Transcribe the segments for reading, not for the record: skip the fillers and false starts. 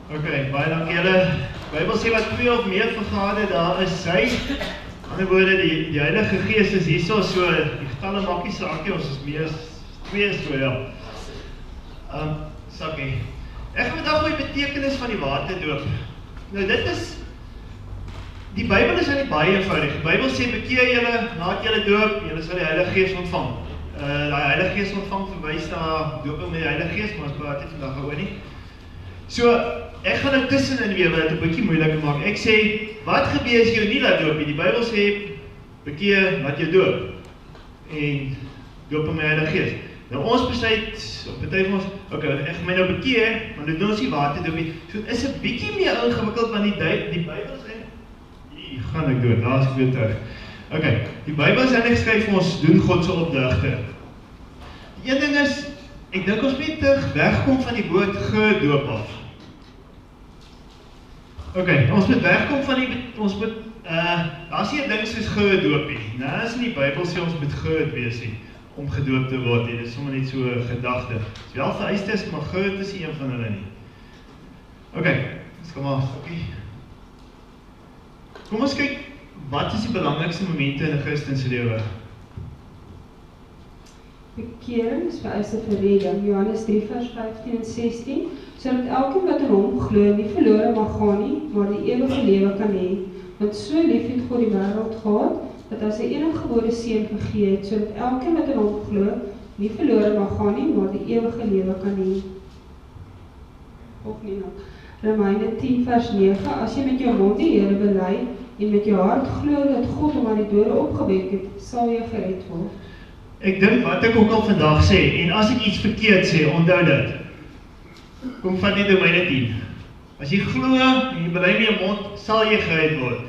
Okay, baie dankie julle. Bybel sê wat 2 of meer vergader, daar is sy. Aan die ander woorde, die Heilige Gees is hierso, so die getalle maak nie saak nie, ons is meer as 2 so ja. Sakkie. Ek gaan vandag oor die betekenis van die waterdoop. Nou dit is, die Bybel is eintlik baie eenvoudig. Die Bybel sê bekeer julle, laat julle doop, julle sal die Heilige Gees ontvang. Die Heilige Gees ontvang verwys na dooping met die Heilige Gees, maar ons praat nie vandag oor nie. So, ek gaan nou tussenin weer wat dit 'n bietjie moeiliker maak. Ek sê, wat gebeur as jy nie laat doop nie? Die Bybel sê, bekeer, laat jou doop. En doop met die Heilige Gees. Nou ons besluit, op party van ons, okay, ek gaan my nou bekeer, maar dit doen ons nie waterdoop nie. So dit is 'n bietjie meer ingewikkeld, want die Bybel sê, hier gaan ek dood, daar is ek weer terug. Okay, die Bybel is eintlik skryf vir ons, doen God se opdragte. Die een ding is, ek dink ons moet terug wegkom van die woord gedoop af. Okay, ons moet wegkom van ons moet, daar is nie 'n ding soos gedoop nie. Nou is in die Bybel sê ons moet gedoop wees nie, om gedoop te word nie. Dit is sommer net so 'n gedagte. Dit is wel vereistes, maar gedoop is nie een van hulle nie. Okay, kom maar, okay. Kom ons kyk, wat is die belangrikste momente in 'n Christen se lewe? Bekering is vereiste vir redding, Johannes 3 vers 15 en 16, sodat elkeen wat in hom glo nie verlore mag gaan nie, maar die ewige lewe kan hê. Want so lief het God die wêreld gehad, dat hy sy eniggebore seun gegee het, sodat elkeen wat in hom glo nie verlore mag gaan nie, maar die ewige lewe kan hê. Of nie nog. Romeine 10 vers 9, as jy met jou mond die Here bely en met jou hart glo dat God hom uit die dode opgewek het, sal jy gered word. Ek dink wat ek ook al vandag sê, en as ek iets verkeerd sê, onthou dit. Kom van die Romeine 10. As jy glo en jy bely met jou mond, sal jy gered word.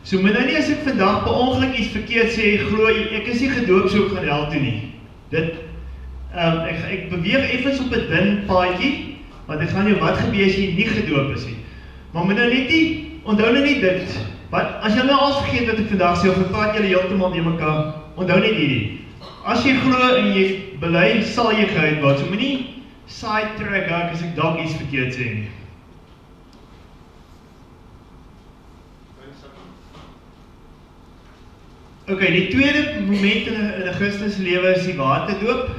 So moet nou nie as ek vandag per ongeluk iets verkeerd sê, glo ek is nie gedoop, so ek gaan hel toe nie. Dit, ek beweeg effens op 'n dun paadjie, want ek gaan jou wat gebeur as jy nie gedoop is nie. Maar moet nou net nie, onthou nou nie dit. Wat, as jy nou alles vergeet wat ek vandag sê, of verpraat julle heeltemal nie mekaar, onthou net hierdie. As jy glo en jy bely, sal jy gered word. So moenie sidetrack raak as ek dalk iets verkeerd sê nie. Okay, die tweede moment in 'n Christelike lewe is die waterdoop.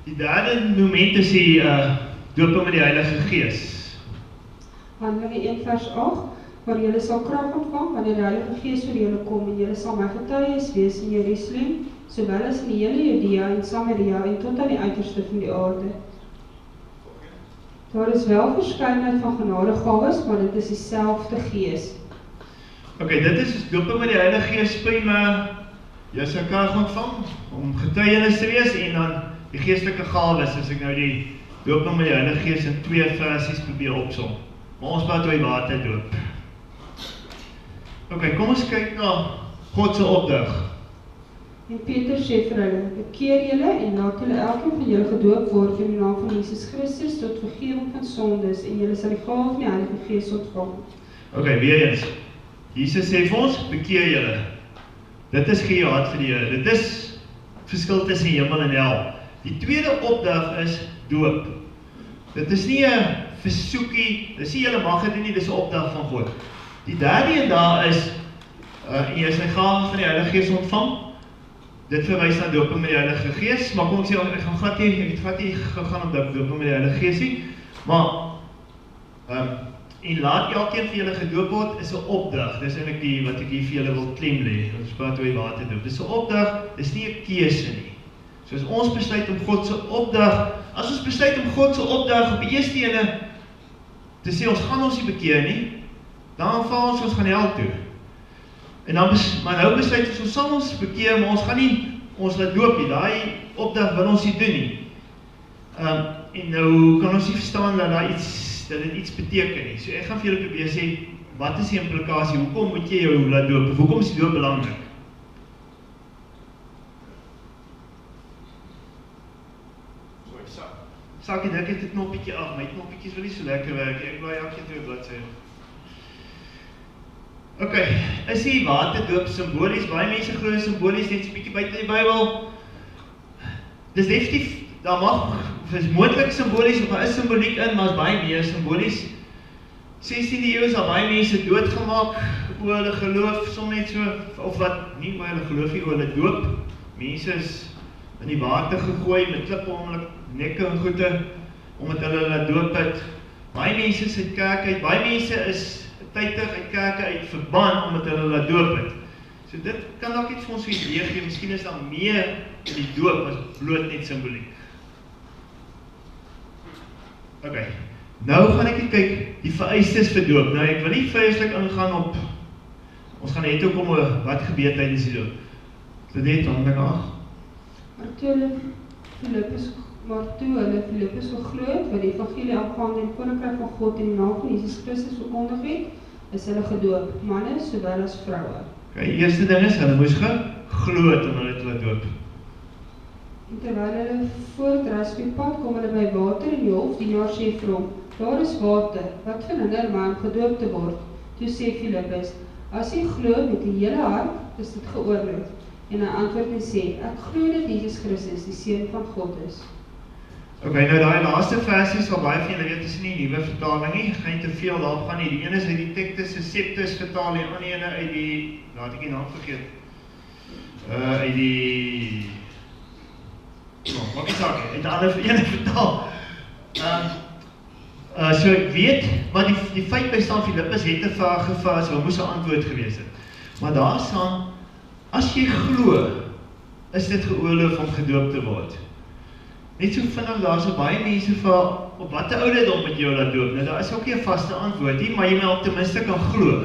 Die derde moment is die dooping met die Heilige Gees. Handelinge 1 vers 8, maar julle sal krag ontvang wanneer die Heilige Gees oor julle kom en julle sal my getuies wees in Jerusalem, sowel as in die hele Judea en Samaria en tot aan die uiterste van die aarde. Daar is wel verskeidenheid van genadegawes, maar dit is dieselfde Gees. Okay, dit is dooping met die Heilige Gees, prima. Jy sal krag ontvang om getuienis te wees en dan die geestelike gawes, as ek nou die dooping met die Heilige Gees in 2 versies probeer opsom. Maar ons praat oor die waterdoop. Okay, kom ons kyk na God se opdrag. En Peter sê vir hulle, bekeer julle en laat julle elkeen van julle gedoop word in die naam van Jesus Christus tot vergifnis van sondes en julle sal die gawe van die Heilige Gees ontvang. Okay, weer eens. Jesus sê vir ons, bekeer julle. Dit is gejaag vir die Here. Dit is verskil tussen hemel en hel. Die tweede opdrag is doop. Dit is nie 'n versoekie, dis nie julle mag dit nie, dis 'n opdrag van God. Die derde een daar is, jy is 'n gawe van die Heilige Gees ontvang. Dit verwys na dooping met die Heilige Gees, maar kom ek sê, ek het glad nie gegaan op dooping met die Heilige Gees nie, maar, en laat elkeen van julle gedoop word, is 'n opdrag, dis eintlik die wat ek hier vir julle wil klem lê, ons praat oor die waterdoop, dis 'n opdrag, dis nie 'n keuse nie. So as ons besluit om God se opdrag, as ons besluit om God se opdrag op die eerste ene te sê, ons gaan ons nie bekeer nie, dan val ons gaan hel toe. En dan, maar nou besluit ons sal ons bekeer, maar ons gaan nie ons laat doop nie, daai opdrag wil ons nie doen nie. En nou kan ons nie verstaan dat dit iets beteken nie. So ek gaan vir julle probeer sê, wat is die implikasie, hoekom moet jy jou laat doop, of hoekom is die doop belangrik? Sakie, ek het dit knoppietjie af, my knoppietjies wil nie so lekker werk, ek blaai elkeen toe 'n bladsy. Okay, is die waterdoop simbolies, baie mense glo simbolies, net so 'n bietjie buite die Bybel. Dis definitief, daar mag, is moontlik simbolies, of daar is simboliek in, maar is baie meer simbolies. 16de eeu is al baie mense doodgemaak oor hulle geloof, soms net so, of wat, nie oor hulle geloof nie, oor hulle doop. Mense is in die water gegooi met klippe om hulle nekke en goede, omdat hulle doop het. Baie mense is uit kerk uit, baie mense is tydig uit kerke uit verban, omdat hulle doop het. So dit kan ook iets vir ons idee gee, miskien is daar meer in die doop as bloot net simboliek. Ok, nou gaan ek kyk die vereistes vir doop. Nou ek wil nie vreeslik ingaan op, ons gaan net ook om wat gebeur tydens die doop. Dit net handen af. Maar toe hulle Filippus geglo het, wat die evangelie aangaande en koninkryk van God in die naam van Jesus Christus verkondig het, is hulle gedoop, manne sowel as vroue. Okay, eerste ding is, hulle moes geglo het om hulle te laat doop. En terwyl hulle voortreis op die pad, kom hulle by water en die hofdienaar sê vir hom, daar is water, wat verhinder my om gedoop te word? Toe sê Filippus, as jy glo met die hele hart, is dit geoorloof. En hy antwoord en sê, ek glo dat Jesus Christus die Seun van God is. Ok, nou die laaste versie sal baie van julle weet, is nie die nuwe vertaling nie, gaan te veel daarop gaan nie. Die ene is uit die Textus Receptus vertaal, en die ene uit die, laat ek die naam vergeet, uit die, maak nie saak, uit die ander ene vertaal. So ek weet, maar die feit by staan Filippus het 'n vraag gevra, so moes 'n antwoord gewees het. Maar daar staan, as jy glo, is dit geoorloof om gedoop te word. Net so vinnig, daar is baie mense vra, op watter ouderdom moet jy laat doop? Nou, daar is ook nie 'n vaste antwoord nie, maar jy moet ten minste kan glo.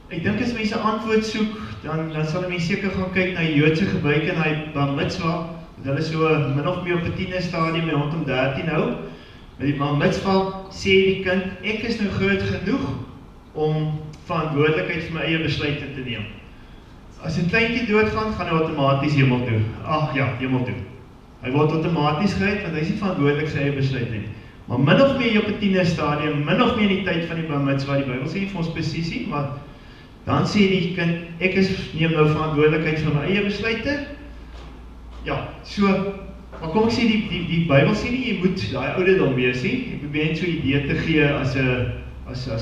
Ek dink as mense antwoord soek, dan sal mense seker gaan kyk na die Joodse gebruik en hy bar mitzwa, dat hulle so min of meer op 'n tienerstadium en rondom 13 nou. Met die bar mitzwa sê die kind, ek is nou groot genoeg om verantwoordelikheid vir my eie besluite te neem. As 'n kleintjie doodgaan, gaan hy outomaties hemel toe. Ag ja, hemel toe. Hy word outomaties gered, want hy is nie verantwoordelik sy eie besluit nie. Maar min of meer op 'n tienerstadium, min of meer in die tyd van die bar mitzwa, die Bybel sê nie vir ons presies nie, maar dan sê die kind, ek neem nou verantwoordelikheid vir my eie besluite. Ja, so, maar kom ek sê, die Bybel sê nie, jy moet daai ouderdom wees nie. Ek probeer net so 'n idee te gee as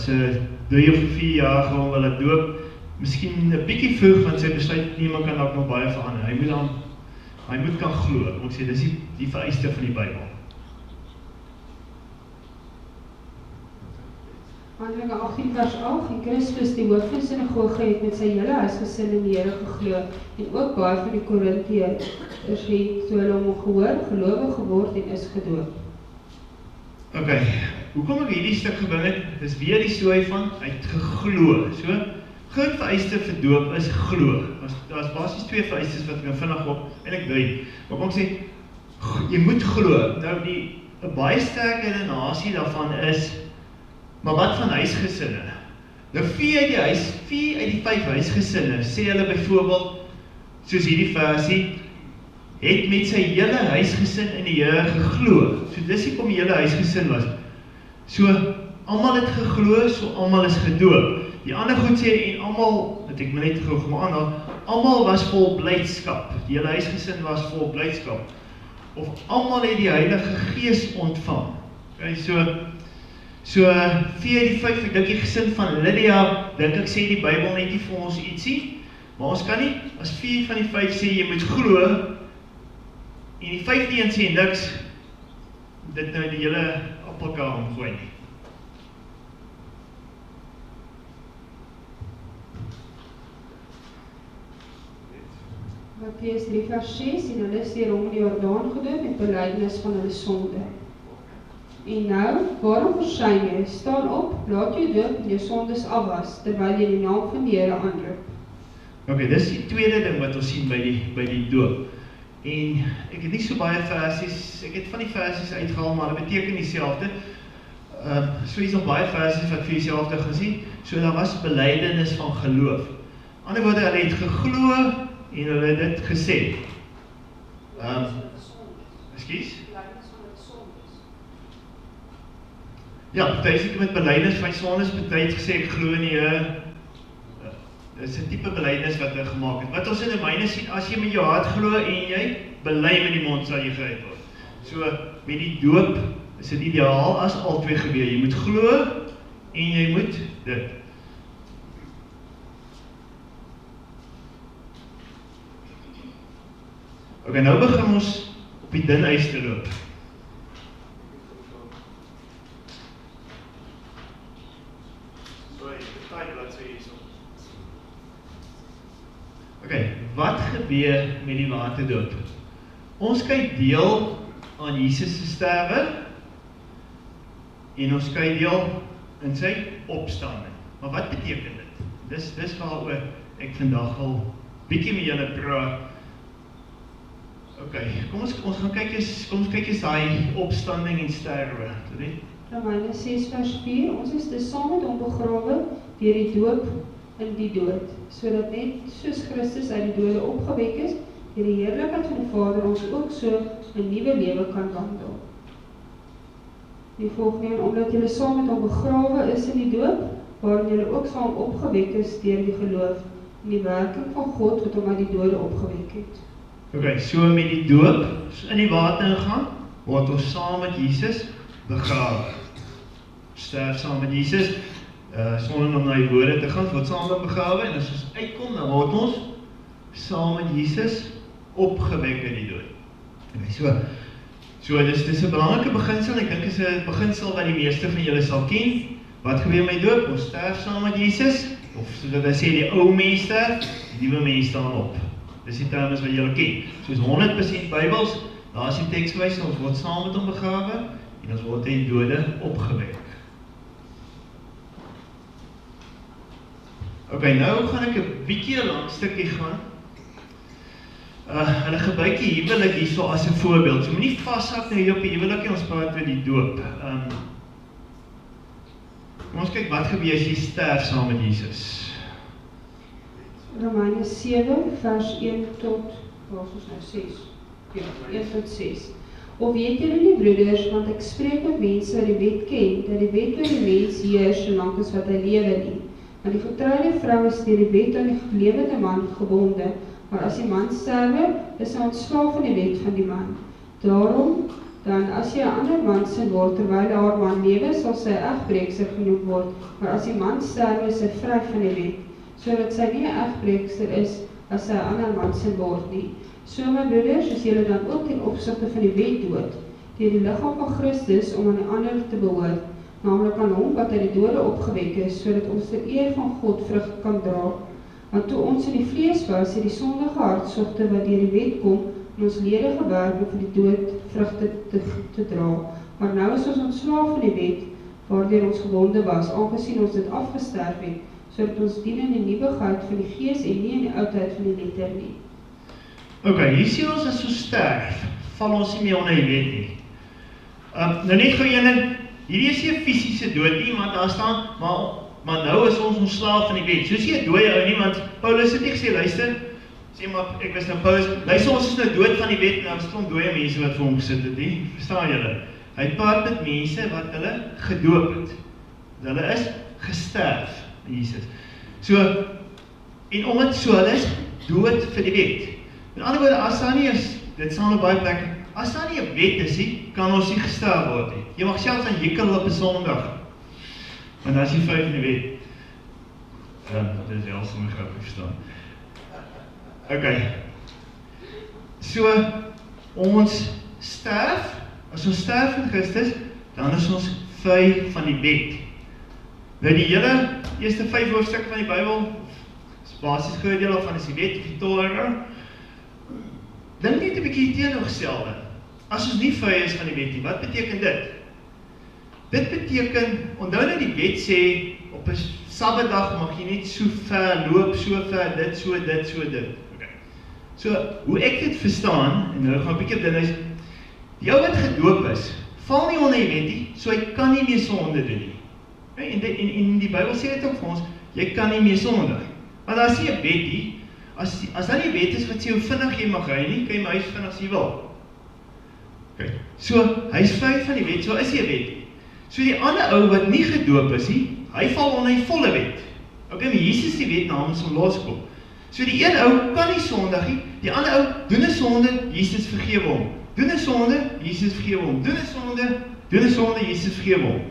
'n 3 of 4 jarige om hulle doop, miskien 'n bietjie vroeg, want sy besluitneming kan ook nog baie verander. Hy moet kan glo. Ek sê, dis die vereiste van die Bybel. Handelinge 18 vers 8, en Christus die hoof van die sinagoge het met sy hele huisgesin in die Here geglo, en ook baie van die Korintiërs het, toe hulle hom gehoor, gelowig geword en is gedoop. Ok, hoekom ek hierdie stuk gebring het, is weer die storie van, hy het geglo. So, groot vereiste vir doop is glo. Daar is basies 2 vereistes wat ek vinnig op, en ek 3. Maar kom ek sê, jy moet glo. Nou, 'n baie sterke redenasie daarvan is, maar wat van huisgesinne? Nou 4 uit die 5 huisgesinne, sê hulle byvoorbeeld, soos hierdie versie, het met sy hele huisgesin in die Here geglo. So dis hoekom die hele huisgesin was. So, almal het geglo, so almal is gedoop. Die ander goed sê, en almal, wat ek net gou aanhaal, almal was vol blydskap. Die hele huisgesin was vol blydskap. Of almal het die Heilige Gees ontvang. Okay, so 4 uit die 5, ek dink die gesin van Lydia, dink ek sê die Bybel net nie vir ons ietsie, maar ons kan nie, as 4 van die 5 sê, jy moet glo, en die 5de een sê niks, dit nou die hele appelkaar omgooi nie. Matteus 3 vers 6, en hulle is deur hom in die Jordaan gedoop met belydenis van hulle sonde. En nou, waarom versuim jy? Staan op, laat jou doop en jou sondes afwas, terwyl jy die naam van die Here aanroep. Ok, dis die tweede ding wat ons sien by die doop. En ek het nie so baie versies, ek het van die versies uitgehaal, maar dit beteken dieselfde. So is nog baie versies wat vir dieselfde gesien. So daar was belydenis van geloof. Ander woorde, hulle het geglo en hulle het dit gesê. Ekskuus? Ja, partykeer met belydenis van sondes, partykeer gesê ek glo in die Here. Dis 'n tipe belydenis wat hulle gemaak het. Wat ons in Romeine sien, as jy met jou hart glo en jy bely met die mond, sal jy gered word. So met die doop is dit ideaal as albei gebeur. Jy moet glo en jy moet dit. Ok, nou begin ons op die dun ys te loop. Ok, wat gebeur met die waterdoop? Ons kyk deel aan Jesus se sterwe en ons kyk deel in sy opstanding. Maar wat beteken dit? Dis waaroor ek vandag al bietjie met julle praat. Ok, kom ons gaan kyk eens daai opstanding en sterwe. Romeine 6 vers 4, ons is dus saam met hom begrawe deur die doop in die dood, sodat net soos Christus uit die dode opgewek is, deur die heerlikheid van die Vader ons ook so 'n nuwe lewe kan wandel. Die volgende, omdat julle saam met hom begrawe is in die doop, waarin julle ook saam opgewek is deur die geloof in die werking van God wat hom uit die dode opgewek het. Ok, so met die doop, in die water ingaan, word ons saam met Jesus begrawe. Sterf saam met Jesus, sonder om na die woorde te gaan, word saam met hom begrawe, en as ons uitkom, dan word ons saam met Jesus opgewek uit die dood. Ok, so dis 'n belangrike beginsel, ek dink is 'n beginsel wat die meeste van julle sal ken. Wat gebeur met doop? Ons sterf saam met Jesus, of soos hulle sê, die ou mens sterf, die nuwe mens staan op. Dis die termes wat julle ken. Soos 100% Bybels, daar is die tekswys, ons word saam met hom begrawe, en ons word uit die dode opgewek. Ok, nou gaan ek 'n bietjie 'n lang stukkie gaan. Hulle gebruik die huwelik hierso as 'n voorbeeld. So moenie vashak nou hier op die huwelik, ons praat oor die doop. Ons kyk wat gebeur as jy sterf saam met Jesus. Romeine 7 vers 1 tot, waar is ons nou 6? Ja, 1 tot 6. Of weet julle nie, broeders, want ek spreek met mense wat die wet ken, dat die wet oor die mens heers solank as wat hy lewe nie. Want die getroude vrou is deur die wet aan die lewende man gebonde, maar as die man sterwe, is hy ontslaaf van die wet van die man. Daarom, dan as jy 'n ander man sin word terwyl haar man lewe, sal sy egbreekster genoem word, maar as die man sterwe, is sy vry van die wet, sodat sy nie 'n egbreekster is as sy 'n ander man sin word nie. So my broeders, is julle dan ook ten opsigte van die wet dood, deur die liggaam van Christus om aan die ander te behoort, naamlik aan hom wat uit die dode opgewek is, sodat ons ter eer van God vrug kan dra. Want toe ons in die vlees was, het die sondige hartsogte wat deur die wet kom, in ons lede gewerk om vir die dood vrugte te dra. Maar nou is ons ontslaaf van die wet, waardeur ons gebonde was, aangesien ons dit afgesterf het, sodat ons dien in die nuwigheid van die gees en nie in die oudheid van die letter nie. Ok, hier sien ons as ons sterf, val ons nie meer onder die wet nie. Nou net gou een ding, hierdie is nie 'n fisiese dood nie, want daar staan, maar nou is ons ontslaaf van die wet. Soos jy 'n dooie ou nie, want Paulus het nie gesê, luister, sê maar, ek was nou Paulus, luister, ons is nou dood van die wet, en daar was klomp dooie mense wat vir hom gesit het nie, verstaan julle? Hy praat met mense wat hulle gedoop het. Hulle is gesterf, Jesus. So, en omdat so, hulle is dood vir die wet. Met ander woorde, as daar nie is, dit sal op baie plekke, as daar nie 'n wet is nie, kan ons nie gesterf word nie. Jy mag selfs aan hekel op 'n Sondag, want as jy vry van die wet, dat is heel sommer gou verstaan. Ok, so, ons sterf, as ons sterf in Christus, dan is ons vry van die wet. Nou die hele eerste 5 hoofstukke van die Bybel, is basies groot deel van is die wet of die Torah. Dink net 'n bietjie teenoorgestelde. As ons nie vry is van die wet nie, wat beteken dit? Dit beteken, onthou nou die wet sê, op 'n Sabbatdag mag jy net so ver loop, so ver dit, so dit, so dit. Okay. So, hoe ek dit verstaan, en nou gaan 'n bietjie op dit is, die ou wat gedoop is, val nie onder die wet nie, so hy kan nie meer sonde doen nie. Okay, en die Bybel sê dit ook vir ons, jy kan nie meer sonde. Want daar is nie 'n wet nie, as daar nie 'n wet is wat sê hoe vinnig jy mag ry nie, kan jy my huis vinnig as jy wil. Okay. So, hy is vry van die wet, so is hy 'n wet. So die ander ou wat nie gedoop is nie, hy val onder die volle wet. Okay, maar Jesus die wet namens hom loskom. So die een ou kan nie sondig nie, die ander ou doen 'n sonde, Jesus vergewe hom. Doen 'n sonde, Jesus vergewe hom. Doen 'n sonde, Jesus vergewe hom.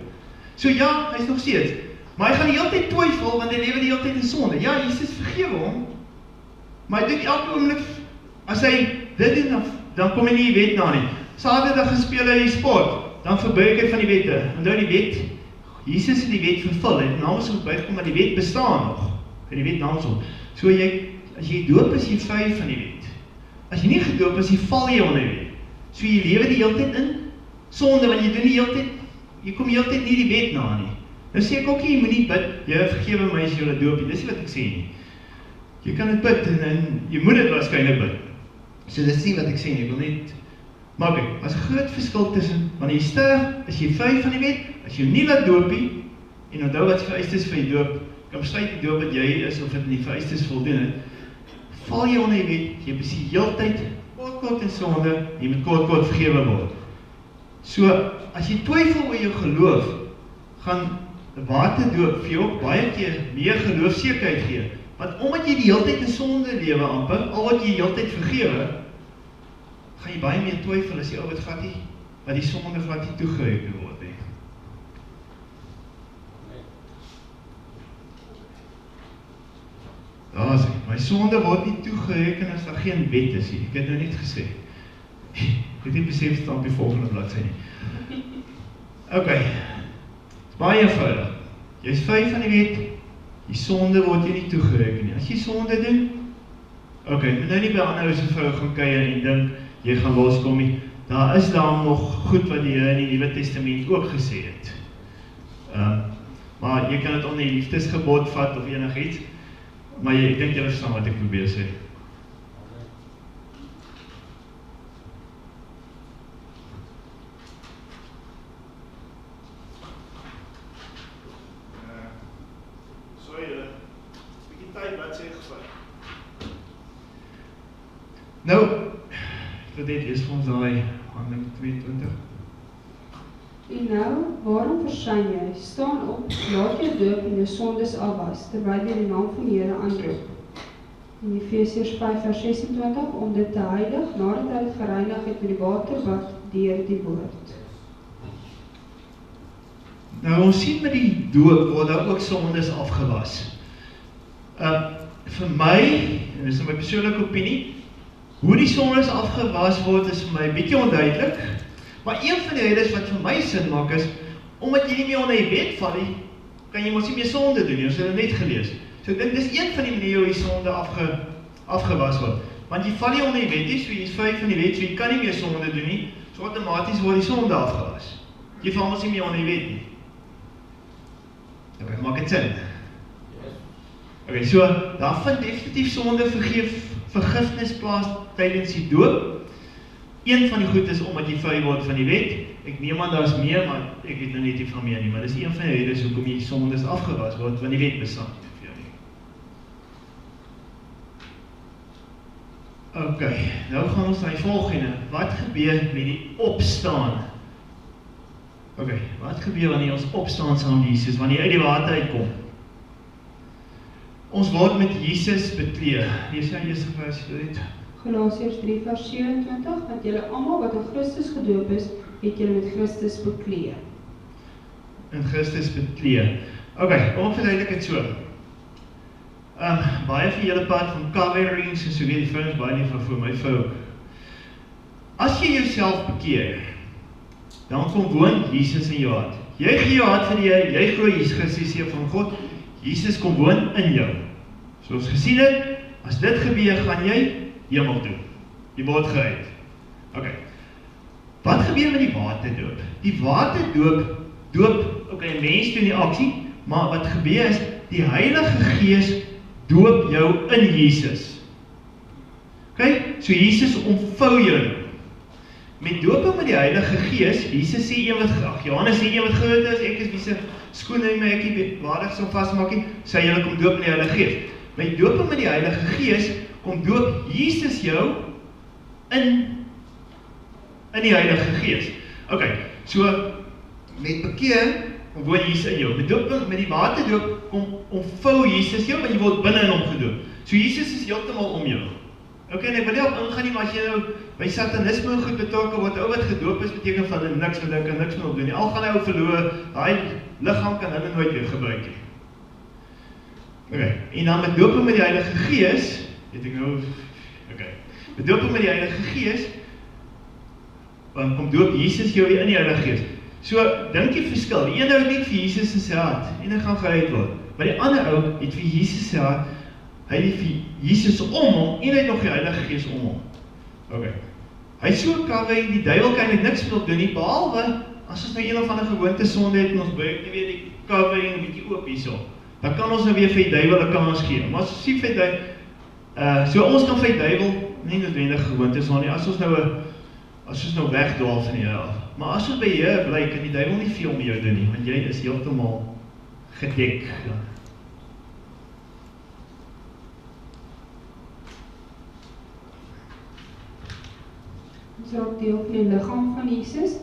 So ja, hy is nog steeds. Maar hy gaan die hele tyd twyfel, want hy lewe die hele tyd in sonde. Ja, Jesus vergewe hom, maar hy doen elke oomblik, as hy dit doen, dan kom hy nie die wet na nie. Saterdag gespeel hy sport, dan verbuig hy van die wette. Onthou die wet, Jesus het die wet vervul, hy het namens hom buig, maar die wet bestaan nog, en die wet namens hom. So as jy doop is, jy vry van die wet. As jy nie gedoop is, jy val jy onder die wet. So jy lewe die hele tyd in sonde, want jy doen die hele tyd, jy kom die hele tyd nie die wet na nie. Nou sê ek ook nie, jy moet nie bid, jy vergewe my as jy wil doop nie, dis nie wat ek sê nie. Jy kan dit bid, en jy moet dit waarskynlik bid. So dis nie wat ek sê nie, ek wil net, maar oké, as 'n groot verskil tussen, wanneer jy sterf, is jy vry van die wet, as jy nie laat doop nie, en onthou wat vereistes vir die doop, kan besluit die doop wat jy is, of dit nie vereistes voldoen het, val jy onder die wet, jy is die hele tyd kort in sonde, jy moet kort vergewe word. So, as jy twyfel oor jou geloof, gaan waterdoop vir jou ook baie keer meer geloofsekerheid gee. Want omdat jy die hele tyd in sonde lewe amper, al wat jy die hele tyd vergewe, gaan jy baie meer twyfel as die ou wat die sonde glad nie toegereken word nie. Daar sê, my sonde word nie toegereken as daar geen wet is nie. Ek het nou net gesê. Ek het nie besef staan op die volgende bladsy nie. Ok, baie eenvoudig. Jy is vry van die wet, die sonde word jy nie toegereken nie. As jy sonde doen, ok, moet nou nie by ander ou se vrou gaan kuier en dink, jy gaan loskom nie. Daar is daar nog goed wat die Here in die Nuwe Testament ook gesê het. Maar jy kan dit onder die liefdesgebod vat of enigiets, maar ek dink jy verstaan wat ek probeer sê. Nou, ek wil dit lees vir ons daai Handelinge 22. En nou, waarom versuim jy? Staan op, laat jou doop en jou sondes afwas, terwyl jy die naam van die Here aanroep. In Efesiërs 5 vers 26, om dit te heilig, nadat hy dit gereinig het met die waterbad deur die woord. Nou, ons sien met die doop word daar ook sondes afgewas. Vir my, en dis my persoonlike opinie, hoe die sondes afgewas word is vir my bietjie onduidelik, maar een van die redes wat vir my sin maak is, omdat jy nie meer onder die wet val nie, kan jy mos nie meer sonde doen nie, ons het dit net gelees. So ek dink dis een van die maniere hoe die sonde afgewas word, want jy val nie onder die wet nie, so jy is vry van die wet, so jy kan nie meer sonde doen nie, so outomaties word die sonde afgewas. Jy val mos nie meer onder die wet nie. Ok, maak het sin? Ok, so, daar vind definitief sonde vergifnis plaas tydens die doop. Een van die goed is omdat jy vry word van die wet. Ek neem aan daar is meer, maar ek weet nou net nie van meer nie, maar dis een van die redes hoekom jy sondes afgewas word, want die wet bestaan nie vir jou nie. Ok, nou gaan ons na die volgende. Wat gebeur met die opstaan? Ok, wat gebeur wanneer ons opstaan saam met Jesus, wanneer jy uit die water uitkom? Ons word met Jesus bekleed. Lees jy eerste vers dit? Galasiërs 3 vers 27, want julle almal wat in Christus gedoop is, het julle met Christus bekleed. In Christus bekleed. Ok, kom ek verduidelik het so. Baie van julle pad van coverings en so weet die vrouens baie nie van voor my vrou. As jy jouself bekeer, dan kom woon Jesus in jou hart. Jy gee jou hart vir die Here, jy glo Jesus Christus is van God, Jesus kom woon in jou. Soos gesien het, as dit gebeur, gaan jy hemel toe. Jy word gered. Ok. Wat gebeur met die waterdoop? Die waterdoop doop, ok, mens doen die aksie, maar wat gebeur is, die Heilige Gees doop jou in Jesus. Ok, so Jesus omvou jou. Met doop met die Heilige Gees, Jesus sê een wat, Johannes sê een wat groot is, ek is wie se skoene en my ekkie waardig so vastmaak nie, sê julle kom doop met die Heilige Gees. Met doop met die Heilige Gees, kom doop Jesus jou in die Heilige Gees. Ok, so met bekeer, kom woon Jesus in jou. Met doop met die waterdoop, kom omvou Jesus jou, want jy word binne in hom gedoop. So Jesus is heeltemal om jou. Okay, en ek wil nie op ingaan nie, maar as jy nou by satanisme goed betrokke word, ou wat gedoop is, beteken van hulle niks, want hulle kan niks meer opdoen nie. Al gaan hy ou verloor, daai liggaam kan hulle nooit weer gebruik nie. Okay, en dan met doping met die Heilige Gees, weet ek nou, okay, met doping met die Heilige Gees, kom doop Jesus jou weer in die Heilige Gees. So, dink jy verskil, die ene ou het net vir Jesus in sy hart, en hy gaan gered word, maar die ander ou het vir Jesus sy hart, hy het vir Jesus om hom, en hy het nog die Heilige Gees om hom. Okay. Hy is so kawai, die duivel kan eintlik niks meer op doen nie, behalwe, as ons nou een of ander gewoonte sonde het, en ons breek nie weer die kawai en 'n bietjie oop hierso, dan kan ons nou weer vir die duivel 'n kans gee. Maar as ons sien vir die, so ons kan vir die duiwel nie noodwendig gewoontes aan nie, as ons nou wegdwaal van die Here af. Maar as ons by Here bly, kan die duiwel nie veel met jou doen nie, want jy is heeltemal gedek. Ja. Ons is ook deel van die liggaam van Jesus,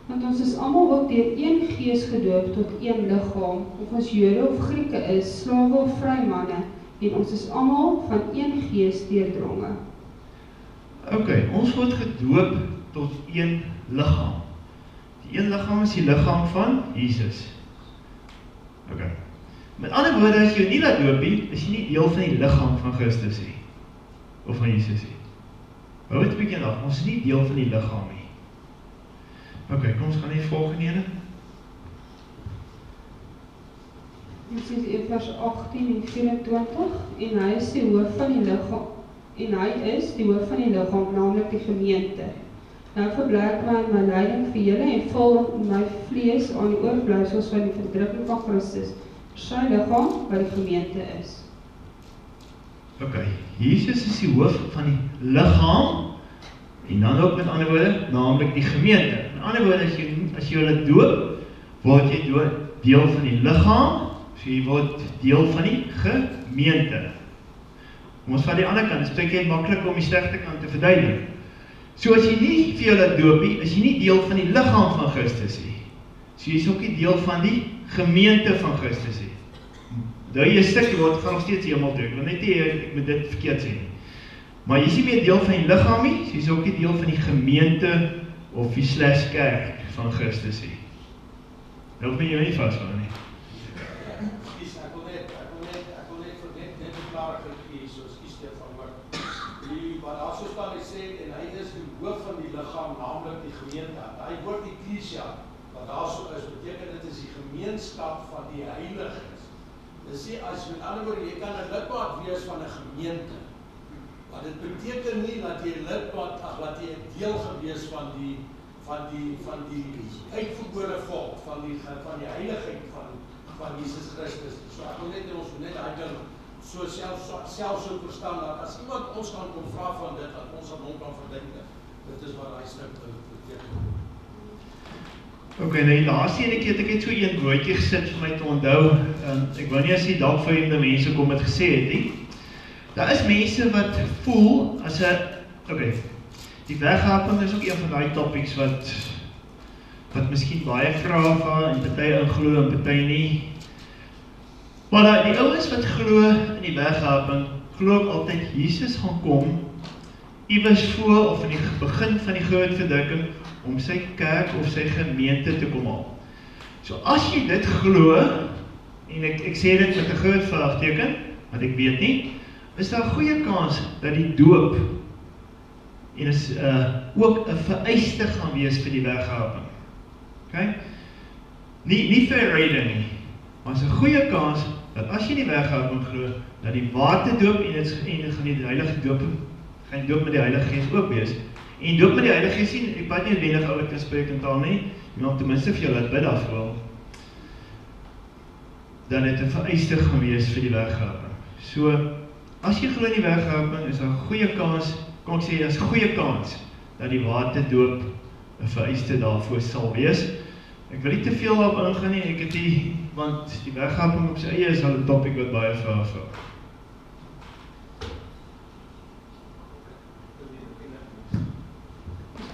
want ons is almal ook deur een gees gedoop tot een liggaam, of ons Jode of Grieke is, slawe of vrymanne, en ons is almal van een gees deurdronge. Okay, ons word gedoop tot een liggaam. Die een liggaam is die liggaam van Jesus. Okay. Met ander woorde, as jy nie laat doop nie, is jy nie deel van die liggaam van Christus nie, of van Jesus nie. Hou het 'n bietjie af, ons is nie deel van die liggaam nie. Okay, kom ons gaan net volgende ene. Dit is in vers 18 en 24, en hy is die hoof van die liggaam, die liggaam, naamlik die gemeente. Nou verblyk my in my lyding vir julle en vul my vlees aan die oorblyfsels van die verdrukking van Christus, sy liggaam wat die gemeente is. Okay, Jesus is die hoof van die liggaam, en dan ook met ander woorde, naamlik die gemeente. Met ander woorde, as jy hulle doop, word jy deel van die liggaam, so jy word deel van die gemeente. Ons van die ander kant, is baie maklik om die slegte kant te verduidelik. So as jy nie vir julle doop nie, is jy nie deel van die liggaam van Christus nie. So jy is ook nie deel van die gemeente van Christus nie. Daar jy 'n stukkie word, gaan nog steeds hemel toe. Ek wil net nie ek moet dit verkeerd sê nie. Maar jy is nie meer deel van die liggaam nie, so jy is ook nie deel van die gemeente of die /kerk van Christus nie. Nou ben jy nie vasvang nie. Ek wil net verklaar vir Jesus, Stefan, wat daar so staan, hy sê, en hy is die hoof van die liggaam, naamlik die gemeente. Hy woord ekklesia, wat daar so is, beteken dit is die gemeenskap van die heiliges. Dis sê, as met ander woorde, jy kan 'n lidmaat wees van 'n gemeente, maar dit beteken nie dat jy dat jy 'n deel gewees van die uitverkore volk, van die heiligheid van Jesus Christus. So ek wil net daai ding so self so verstaan, dat as iemand ons kan kom vra van dit, dat ons aan hom kan verdink, dit is wat hy stuk beteken. Okay, nou die laaste ene keer het ek net so een woordjie gesit vir my te onthou. Ek wou nie as die dalk vreemde mense kom het gesê het nie. Daar is mense wat voel as 'n okay, die weghaping is ook een van daai topics wat miskien baie vrae van en party inglo en party nie. Maar die ouens wat glo in die weghaping, glo ook altyd Jesus gaan kom iewers voor of in die begin van die groot verdrukking om sy kerk of sy gemeente te kom haal. So as jy dit glo, en ek sê dit met 'n groot vraagteken, want ek weet nie, is daar 'n goeie kans dat die doop en is ook 'n vereiste gaan wees vir die weghaping. Okay? Nie vir rede nie, maar is 'n goeie kans dat as jy die weghaping glo, dat die waterdoop en die heilige doop, gaan doop met die Heilige Gees ook wees. En doop met die Heilige Gees sien, ek praat nie noodwendig oor te spreek in taal nie, maar ten minste vir jou laat bid daarvoor, dat dit 'n vereiste gaan wees vir die weghaping. So, as jy glo in die weghaping, is daar 'n goeie kans, kom ek sê, is 'n goeie kans dat die waterdoop 'n vereiste daarvoor sal wees. Ek wil nie te veel op ingaan nie, ek het nie, want die weghaping op sy eie is al 'n topic wat baie vrae vra.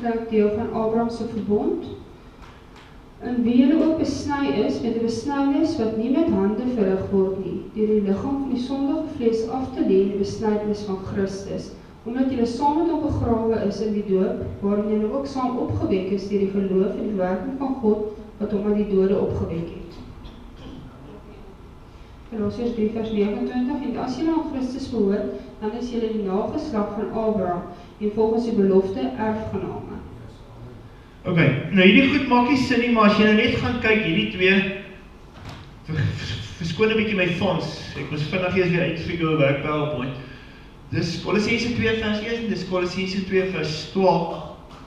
Dit deel van Abraham se verbond. En wie julle ook besny is met 'n besnydenis wat nie met hande verrig word nie, deur die liggaam van die sondige vlees af te lê in die besnydenis van Christus, Omdat julle saam met hom begrawe is in die doop, waarin julle ook saam opgewek is deur die geloof in die werking van God, wat hom uit die dode opgewek het. Kolosiërs 3 vers 29, en as julle aan Christus behoort, dan is julle die nageslag van Abraham, en volgens die belofte erfgename. Ok, nou hierdie goed maak nie sin nie, maar as jy nou net gaan kyk, hierdie twee, verskoon 'n bietjie my fonts, ek moes vinnig eers weer uitfigure hoe werk PowerPoint. Dis Kolossense 2 vers 1 en dis Kolossense 2 vers 12,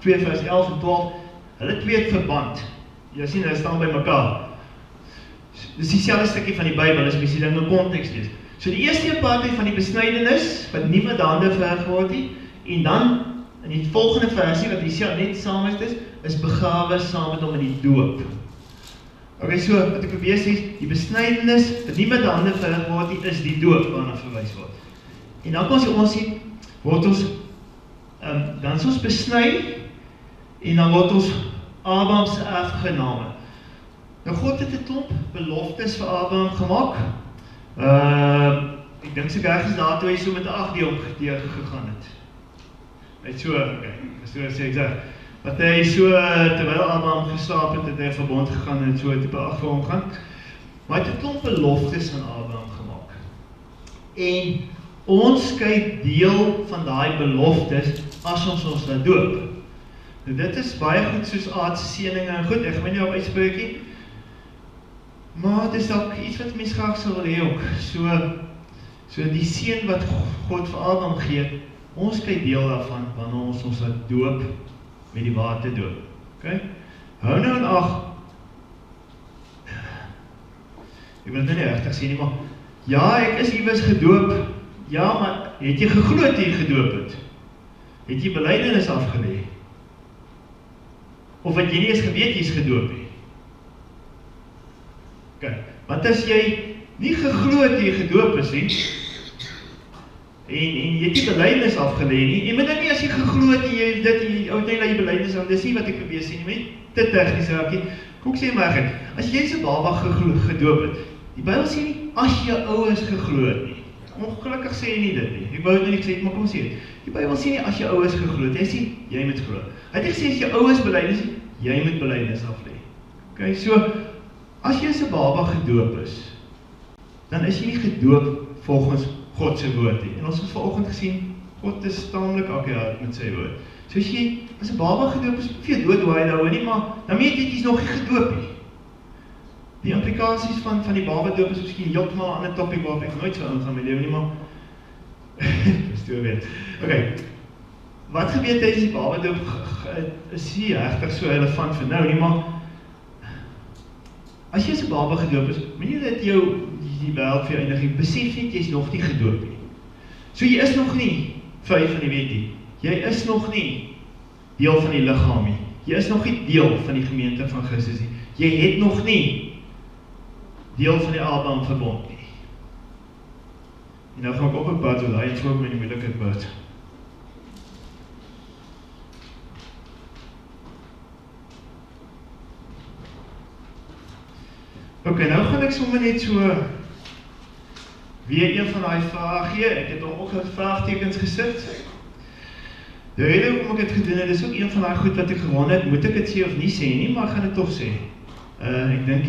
2 vers 11 en 12, hulle twee het verband. Jy sien, hulle staan by mekaar. Dis dieselfde stukkie van die Bybel, as mens die ding in konteks lees. So die eerste part van die besnydenis, wat nie met hande verg word nie, en dan, in die volgende versie, wat die net saam is begrawe saam met hom in die doop. Ok, so, wat ek probeer sê, die besnydenis, wat nie met hande verg word nie, is die doop waarna verwys word. En dan kan ons sien, word ons, dan is ons besny, en dan word ons Abraham se erfgename. Nou God het 'n klomp beloftes vir Abraham gemaak. Ek dink se reg is daar toe hy so met 'n 8 deel gegaan het. Net so, okay, so sê ek sê, wat hy so, terwyl Abraham geslaap het, het hy verbond gegaan en so tipe 8 vir hom gaan. Maar hy het 'n klomp beloftes aan Abraham gemaak. En ons kyk deel van daai beloftes as ons laat doop. Nou dit is baie goed soos aardse seëninge en goed, ek gaan nie op uitspreek nie. Maar dit is ook iets wat mens graag sal wil hê ook. So die seën wat God vir Abraham gee, ons kyk deel daarvan wanneer ons laat doop met die waterdoop. Okay? Hou nou in ag. Ek wil dit nie regtig sê nie, maar ja, ek is iewers gedoop. Ja, maar het jy geglo dat jy gedoop het? Het jy belydenis afgelê? Of het jy nie eens geweet jy is gedoop nie? Okay, want as jy nie geglo dat jy gedoop is nie, en jy het nie belydenis afgelê nie, en maar dan nie as jy geglo het jy dit jy uiteindelik jy belydenis af, dis nie wat ek probeer sê nie, met te tegnies raakie. Kom ek sê maar, as jy se baba gedoop het, die Bybel sê nie as jou ouers geglo het nie. Ongelukkig sê hy nie dit nie. Ek wou dit nou nie gesê, maar kom ons sê dit. Die Bybel sê nie as jou ouers geglo het, hy sê jy moet glo. Hy het nie gesê as jou ouers belydenis, jy moet belydenis aflê. Okay, so as jy se baba gedoop is, dan is jy nie gedoop volgens God se woord nie. En ons het vanoggend gesien, God is taamlik akuraat met sy woord. So as jy as 'n baba gedoop is, hoef jy dood hoe hy daaroor nie, maar dan weet jy jy's nog nie gedoop nie. Die implikasies van die baba doop is miskien heeltemal 'n ander topik waarop ek nooit so ingaan my lewe nie, maar verstaan weet. Okay. Wat gebeur tydens die baba doop is nie regtig so relevant vir nou nie, maar as jy as 'n baba gedoop is, moenie dat die wêreld vir jou eindig, besef net jy's nog nie gedoop nie. So jy is nog nie vry van die wet nie. Jy is nog nie deel van die liggaam nie. Jy is nog nie deel van die gemeente van Christus nie. Jy het nog nie deel van die Abraham verbond nie. En nou gaan ek op 'n pad so daai voor my die moeilikheid word. Ok, nou gaan ek sommer net so weer een van die vrae gee. Ek het ook vraagtekens gesit. Die rede hoekom ek dit gedoen het, is ook een van die goed wat ek gewonder het, moet ek dit sê of nie sê nie, maar ek gaan dit tog sê. Ek dink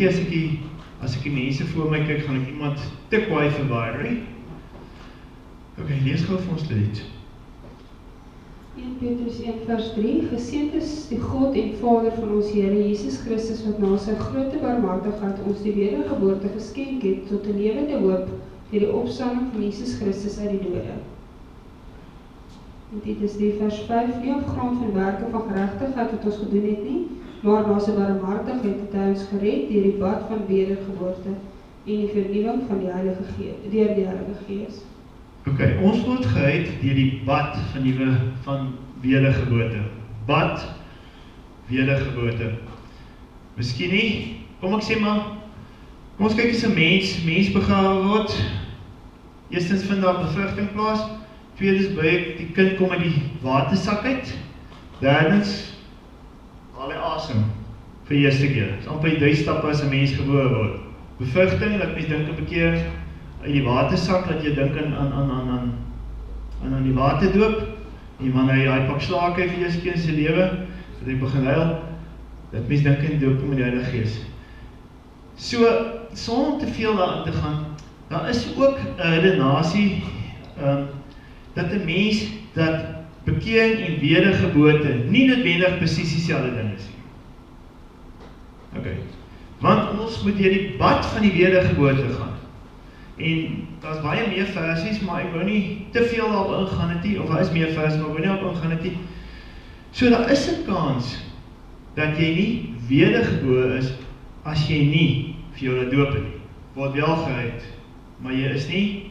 as ek die mense voor my kyk, gaan ek iemand te kwaai verbaar, hè? Ok, lees gou vir ons dit. 1 Petrus 1 vers 3, geseënd is die God en Vader van ons Here Jesus Christus, wat na sy grote barmhartigheid ons die wedergeboorte geskenk het tot 'n lewende hoop deur die opstanding van Jesus Christus uit die dode. En dit is 3 vers 5, nie op grond van werke van geregtigheid wat ons gedoen het nie, maar na sy barmhartigheid het hy ons gered deur die bad van wedergeboorte en die vernuwing van die Heilige Gees, deur die Heilige Gees. Ok, ons word gered deur die bad van wedergeboorte. Bad, wedergeboorte. Miskien nie, kom ek sê maar, kom ons kyk as 'n mens begrawe word. Eerstens vind daar bevrugting plaas, tweedens by die kind kom uit die watersak uit, derdens haal hy asem vir die eerste keer. Dis amper 3 stappe as 'n mens gebore word. Bevrugting, dat mens dink 'n keer uit die watersak, dat jy dink aan die waterdoop, en wanneer hy pak slaak hy vir eers keer in sy lewe, dat hy begin huil, dat mens dink in doop met die Heilige Gees. So, sonder om te veel daarin te gaan, daar is ook 'n redenasie, dat 'n mens, dat bekering en wedergeboorte nie noodwendig presies dieselfde ding is. Okay. Want ons moet deur die bad van die wedergeboorte gaan. En daar's baie meer versies, maar ek wou nie te veel daarop ingaan het nie, of daar is meer versies, maar ek wou nie op ingaan het nie. So daar is 'n kans dat jy nie wedergebore is as jy nie vir jou laat doop het nie. Word wel gered, maar jy is nie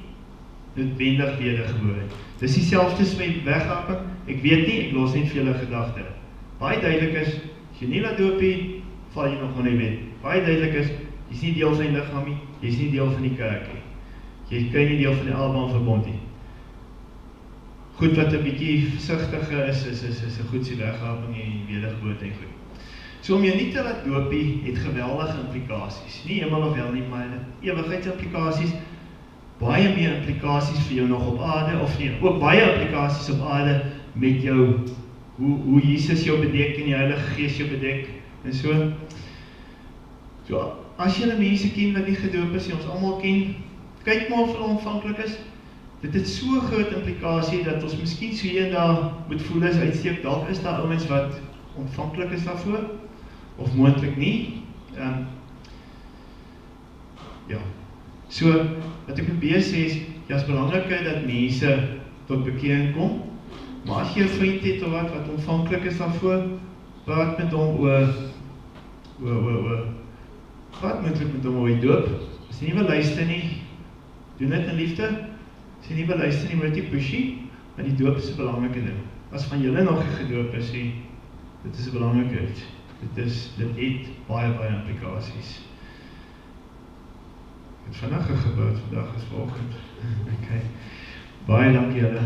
noodwendig wedergebore. Dis dieselfde met weggaping. Ek weet nie, ek los net vir julle gedagte. Baie duidelik is, as jy nie laat doop nie, val jy nog nie wet. Baie duidelik is, jy's nie deel van die liggaam nie, jy's nie deel van die kerk nie. Jy kan nie deel van die Abraham verbond nie. Goed wat 'n bietjie versigtiger is 'n goed se weggaping en wedergeboorte en goed. So om jou nie te laat doop nie, het geweldige implikasies. Nie hemel of hel nie, maar ewigheidsimplikasies, baie meer implikasies vir jou nog op aarde, of nie, ook baie implikasies op aarde met jou, hoe Jesus jou bedek en die Heilige Gees jou bedek, en so. So, as jy mense ken wat nie gedoop is, ons almal ken, kyk maar of hulle ontvanklik is. Dit het so groot implikasie, dat ons miskien so een daar moet voel as uitsteek, dalk is daar ouens wat ontvanklik is daarvoor, of moontlik nie. Ja, so, wat ek probeer sê is, ja, is belangrik dat mense tot bekering kom, maar as jy 'n vriend het of wat ontvanklik is daarvoor, praat met hom praat met hom oor die doop. As jy nie wil luister nie, doen dit in liefde. As jy nie wil luister nie, word jy pushy, maar die doop is 'n belangrike ding. As van julle nog nie gedoop is, dit is 'n belangrike iets. Dit het baie implikasies. Het vinniger gebeur vandag as vanoggend. Okay. Baie dankie julle.